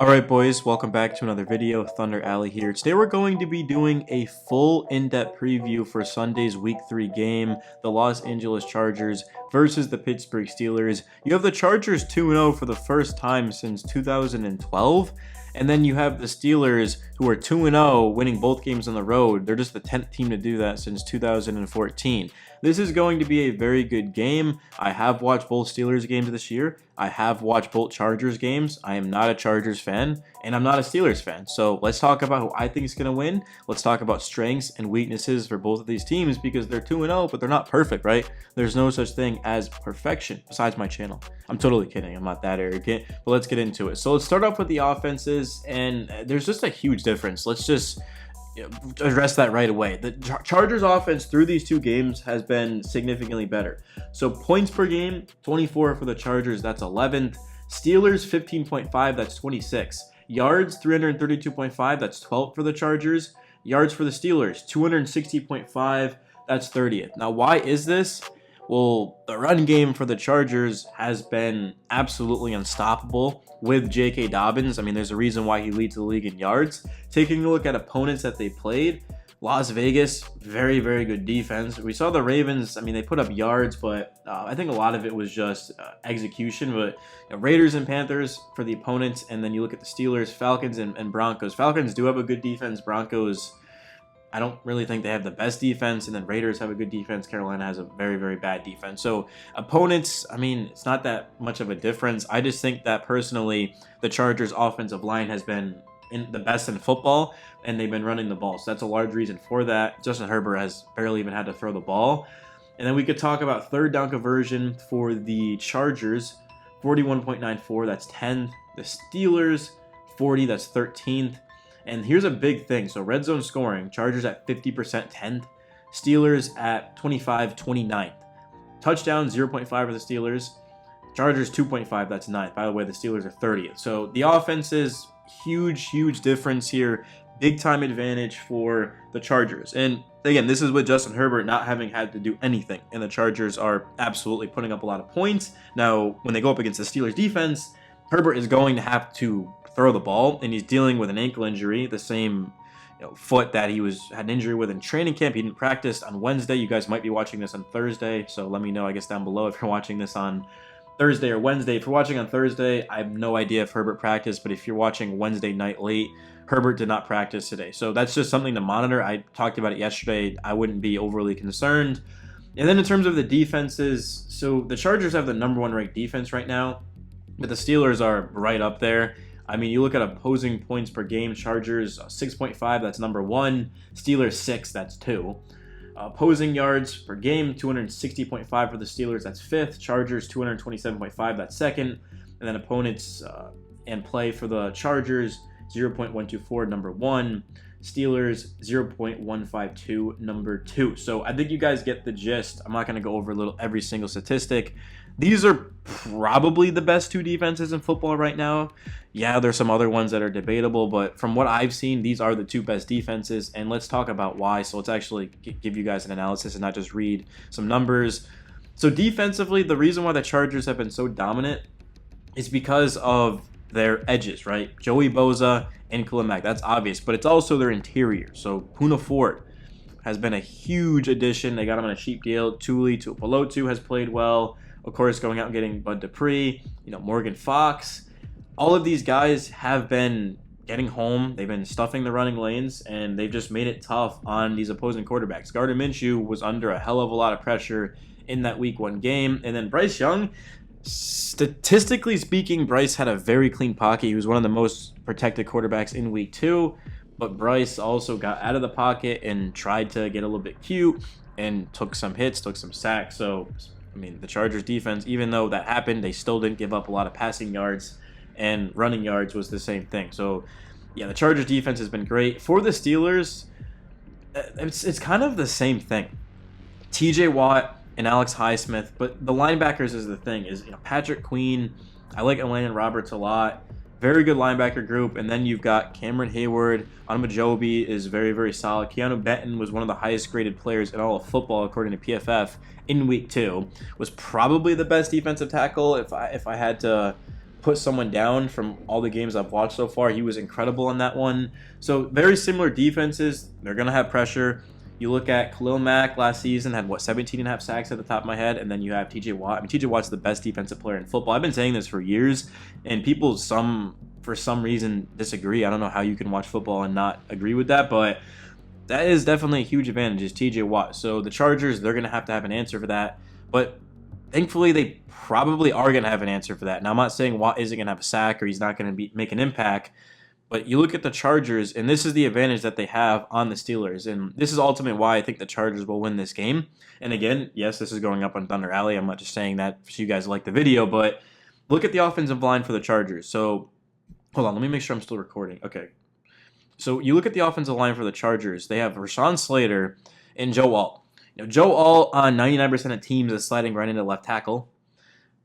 Alright boys, welcome back to another video. Thunder Alley here. Today we're going to be doing a full in-depth preview for Sunday's Week 3 game, the Los Angeles Chargers versus the Pittsburgh Steelers. You have the Chargers 2-0 for the first time since 2012, and then you have the Steelers who are 2-0 winning both games on the road. They're just the 10th team to do that since 2014. This is going to be a very good game. I have watched both Steelers games this year. I have watched both Chargers games. I am not a Chargers fan, and I'm not a Steelers fan. So let's talk about who I think is going to win. Let's talk about strengths and weaknesses for both of these teams because they're 2-0, but they're not perfect, right? There's no such thing as perfection besides my channel. I'm totally kidding. I'm not that arrogant, but let's get into it. So let's start off with the offenses, and there's just a huge difference. Let's just address that right away. The Chargers offense through these two games has been significantly better. So points per game, 24 for the Chargers, that's 11th. Steelers 15.5, that's 26. Yards 332.5, that's 12th for the Chargers. Yards for the Steelers 260.5, that's 30th. Now why is this? Well, the run game for the Chargers has been absolutely unstoppable with J.K. Dobbins. I mean, there's a reason why he leads the league in yards. Taking a look at opponents that they played, Las Vegas, very, very good defense. We saw the Ravens, I mean, they put up yards, but I think a lot of it was just execution. But Raiders and Panthers for the opponents, and then you look at the Steelers, Falcons, and Broncos. Falcons do have a good defense. Broncos, I don't really think they have the best defense, and then Raiders have a good defense. Carolina has a very, very bad defense. So opponents, I mean, it's not that much of a difference. I just think that personally, the Chargers' offensive line has been the best in football, and they've been running the ball. So that's a large reason for that. Justin Herbert has barely even had to throw the ball. And then we could talk about third down conversion for the Chargers, 41.94, that's 10th. The Steelers, 40, that's 13th. And here's a big thing. So red zone scoring, Chargers at 50%, 10th. Steelers at 25, 29th. Touchdown, 0.5 for the Steelers. Chargers, 2.5, that's 9th. By the way, the Steelers are 30th. So the offense is huge difference here. Big time advantage for the Chargers. And again, this is with Justin Herbert not having had to do anything. And the Chargers are absolutely putting up a lot of points. Now, when they go up against the Steelers defense, Herbert is going to have to throw the ball, and he's dealing with an ankle injury, the same foot that he had an injury with in training camp. He didn't practice on Wednesday. You guys might be watching this on Thursday, so let me know, I guess, down below if you're watching this on Thursday or Wednesday. If you're watching on Thursday, I have no idea if Herbert practiced, but if you're watching Wednesday night late, Herbert did not practice today. So that's just something to monitor. I talked about it yesterday. I wouldn't be overly concerned. And then in terms of the defenses, so the Chargers have the #1 ranked defense right now, but the Steelers are right up there. I mean, you look at opposing points per game, Chargers 6.5, that's #1. Steelers 6, that's 2. Opposing yards per game, 260.5 for the Steelers, that's 5th. Chargers 227.5, that's 2nd. And then opponents and play for the Chargers, 0.124, #1. Steelers 0.152, #2. So I think you guys get the gist. I'm not going to go over every single statistic. These are probably the best two defenses in football right now. Yeah, there's some other ones that are debatable, but from what I've seen, these are the two best defenses, and let's talk about why. So let's actually give you guys an analysis and not just read some numbers. So defensively, the reason why the Chargers have been so dominant is because of their edges, right? Joey Bosa and Khalil Mack, that's obvious, but it's also their interior. So Poona Ford has been a huge addition. They got him on a cheap deal. Tuli Tuipulotu has played well. Of course, going out and getting Bud Dupree, Morgan Fox. All of these guys have been getting home. They've been stuffing the running lanes, and they've just made it tough on these opposing quarterbacks. Gardner Minshew was under a hell of a lot of pressure in that Week 1 game. And then Bryce Young, statistically speaking, Bryce had a very clean pocket. He was one of the most protected quarterbacks in Week 2. But Bryce also got out of the pocket and tried to get a little bit cute and took some hits, took some sacks. So I mean, the Chargers defense, even though that happened, they still didn't give up a lot of passing yards, and running yards was the same thing. So, yeah, the Chargers defense has been great. For the Steelers, it's kind of the same thing. TJ Watt and Alex Highsmith, but the linebackers is the thing. Patrick Queen, I like Elandon Roberts a lot. Very good linebacker group. And then you've got Cameron Hayward. Anumajobi is very, very solid. Keanu Benton was one of the highest graded players in all of football, according to PFF, in Week 2. Was probably the best defensive tackle if I had to put someone down from all the games I've watched so far. He was incredible on that one. So very similar defenses. They're going to have pressure. You look at Khalil Mack last season, had, what, 17 and a half sacks at the top of my head, and then you have TJ Watt. I mean, TJ Watt's the best defensive player in football. I've been saying this for years, and people, for some reason, disagree. I don't know how you can watch football and not agree with that, but that is definitely a huge advantage, is TJ Watt. So the Chargers, they're going to have an answer for that, but thankfully they probably are going to have an answer for that. Now, I'm not saying Watt isn't going to have a sack or he's not going to make an impact, but you look at the Chargers, and this is the advantage that they have on the Steelers. And this is ultimately why I think the Chargers will win this game. And again, yes, this is going up on Thunder Alley. I'm not just saying that so you guys like the video, but look at the offensive line for the Chargers. So, hold on, let me make sure I'm still recording. Okay. So you look at the offensive line for the Chargers. They have Rashawn Slater and Joe Alt. Joe Alt on 99% of teams is sliding right into left tackle.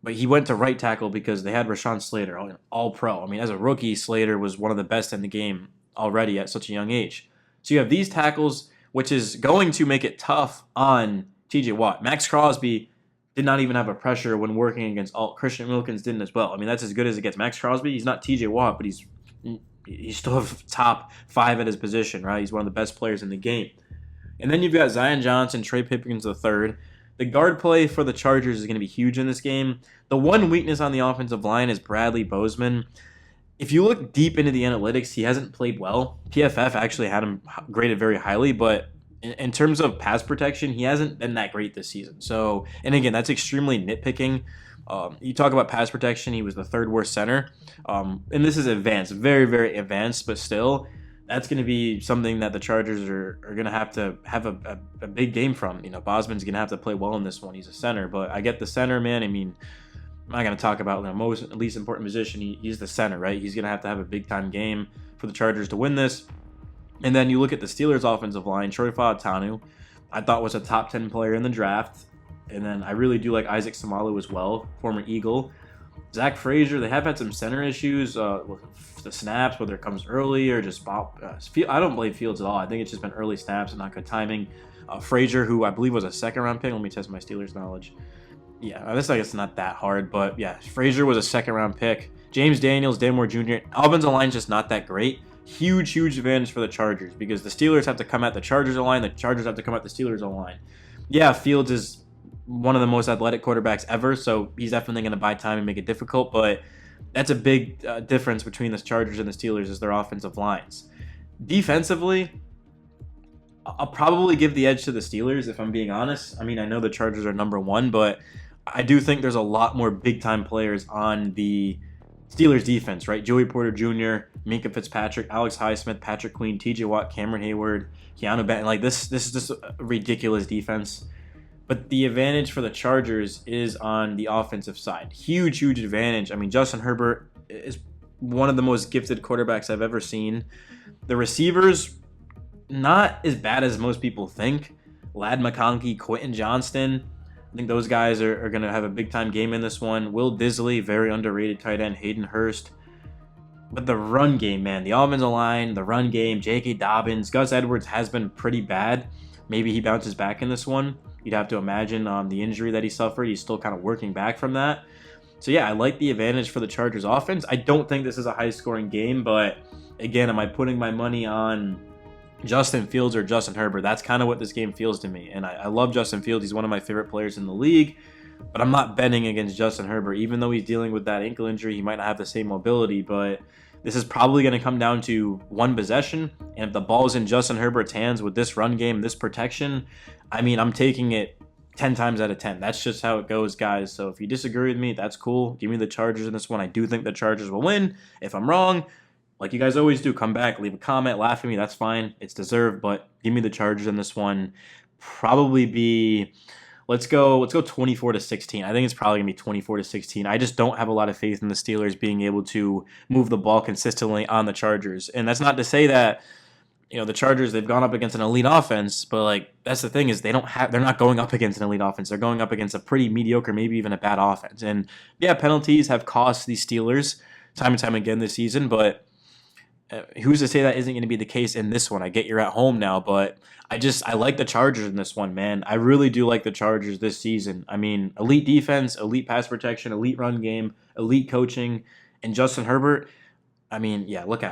But he went to right tackle because they had Rashawn Slater, all pro. I mean, as a rookie, Slater was one of the best in the game already at such a young age. So you have these tackles, which is going to make it tough on TJ Watt. Max Crosby did not even have a pressure when working against Alt. Christian Wilkins didn't as well. I mean, that's as good as it gets. Max Crosby, he's not TJ Watt, but he's still a top 5 at his position, right? He's one of the best players in the game. And then you've got Zion Johnson, Trey Pipkins III. The guard play for the Chargers is going to be huge in this game. The one weakness on the offensive line is Bradley Bozeman. If you look deep into the analytics, he hasn't played well. PFF actually had him graded very highly, but in terms of pass protection, he hasn't been that great this season. So, and again, that's extremely nitpicking. You talk about pass protection, he was the 3rd worst center. And this is advanced, very, very advanced, but still, that's going to be something that the Chargers are going to have a big game from. Bosman's going to have to play well in this one. He's a center, but I get the center, man. I mean, I'm not going to talk about the least important position. He's the center, right? He's going to have a big-time game for the Chargers to win this. And then you look at the Steelers' offensive line. Troy Fautanu, I thought was a top 10 player in the draft. And then I really do like Isaac Samalu as well, former Eagle. Zach Frazier, they have had some center issues with the snaps, whether it comes early or just I don't blame Fields at all. I think it's just been early snaps and not good timing. Frazier, who I believe was a 2nd-round pick. Let me test my Steelers knowledge. Yeah, this I guess not that hard, but yeah, Frazier was a 2nd-round pick. James Daniels, Danmore Jr. Offensive line's just not that great. Huge advantage for the Chargers because the Steelers have to come at the Chargers line. The Chargers have to come at the Steelers line. Yeah, Fields is one of the most athletic quarterbacks ever, so he's definitely going to buy time and make it difficult, but that's a big difference between the Chargers and the Steelers is their offensive lines. Defensively, I'll probably give the edge to the Steelers if I'm being honest. I mean, I know the Chargers are number 1, but I do think there's a lot more big-time players on the Steelers defense, right? Joey Porter Jr., Minkah Fitzpatrick, Alex Highsmith, Patrick Queen, TJ Watt, Cameron Hayward, Keanu Benton. This is just a ridiculous defense. But the advantage for the Chargers is on the offensive side. Huge advantage. I mean, Justin Herbert is one of the most gifted quarterbacks I've ever seen. The receivers, not as bad as most people think. Ladd McConkey, Quentin Johnston. I think those guys are going to have a big-time game in this one. Will Disley, very underrated tight end. Hayden Hurst. But the run game, man. The offensive line, the run game, J.K. Dobbins. Gus Edwards has been pretty bad. Maybe he bounces back in this one. You'd have to imagine the injury that he suffered. He's still kind of working back from that. So, yeah, I like the advantage for the Chargers offense. I don't think this is a high-scoring game, but, again, am I putting my money on Justin Fields or Justin Herbert? That's kind of what this game feels to me. And I love Justin Fields. He's one of my favorite players in the league. But I'm not betting against Justin Herbert. Even though he's dealing with that ankle injury, he might not have the same mobility, but this is probably going to come down to one possession, and if the ball's in Justin Herbert's hands with this run game, this protection, I mean, I'm taking it 10 times out of 10. That's just how it goes, guys. So if you disagree with me, that's cool. Give me the Chargers in this one. I do think the Chargers will win. If I'm wrong, like you guys always do, come back, leave a comment, laugh at me. That's fine. It's deserved, but give me the Chargers in this one. Probably be... Let's go 24-16. I think it's probably going to be 24-16. I just don't have a lot of faith in the Steelers being able to move the ball consistently on the Chargers. And that's not to say that, the Chargers, they've gone up against an elite offense, but that's the thing is they're not going up against an elite offense. They're going up against a pretty mediocre, maybe even a bad offense. And yeah, penalties have cost the Steelers time and time again this season, but who's to say that isn't going to be the case in this one? I get you're at home now, but I like the Chargers in this one, man. I really do like the Chargers this season. I mean, elite defense, elite pass protection, elite run game, elite coaching. And Justin Herbert, I mean, yeah, look out.